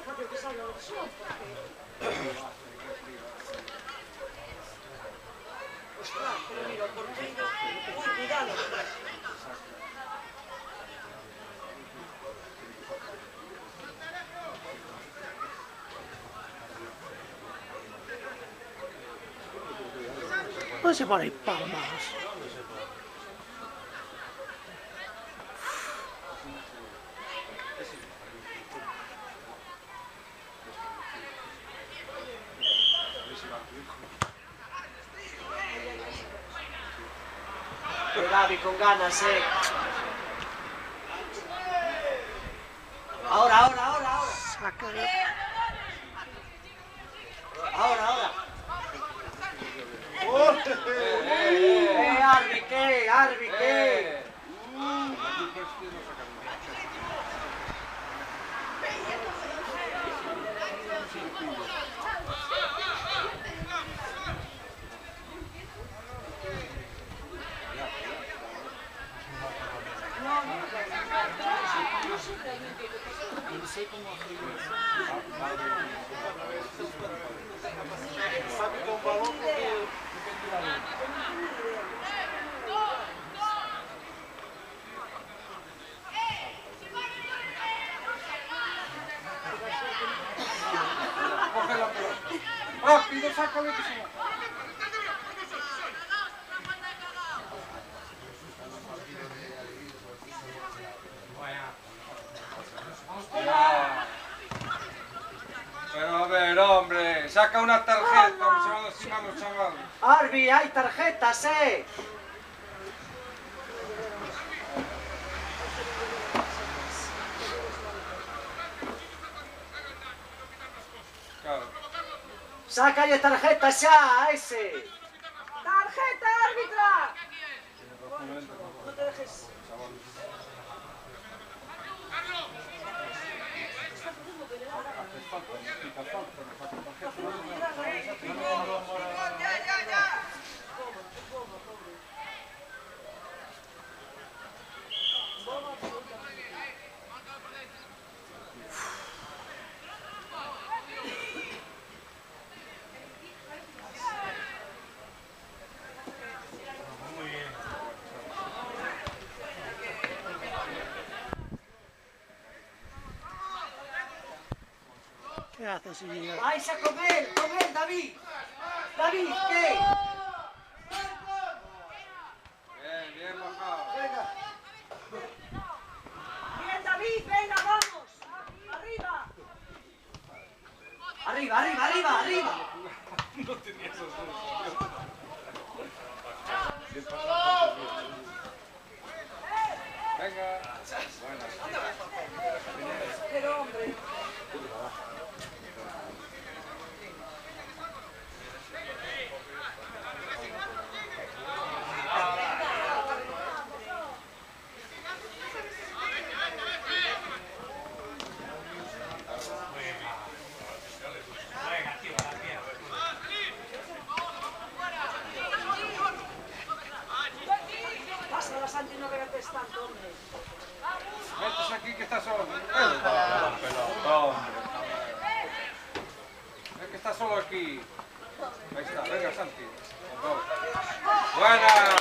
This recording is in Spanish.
fácil que salga la opción, ostras, pero mira, o porteiro, ui, cuidado. Non si pone il palmas. Gavi con ganas, Ahora. Saca. Ahora. Arbi, ¿qué? No sé cómo hacer coge la pelota. Rápido, sácalo que se va. Pero a ver, hombre, saca una tarjeta, se van encima los chavales. Arbi, hay tarjetas, Claro. Sácalle tarjeta xa a ese. ¡Tarjeta, árbitra! No te dejes. ¿Qué haces, Iñigo? ¡Vais a comer, David! ¡David, qué! Bien bajado. Venga. Bien, David, venga, vamos. Arriba. No tenía esos Venga. Pero, hombre. Pásala, Santi, no regates tanto, hombre. Metes aquí que está solo. Pelotón. Es que está solo aquí. Ahí está, venga Santi. Buena.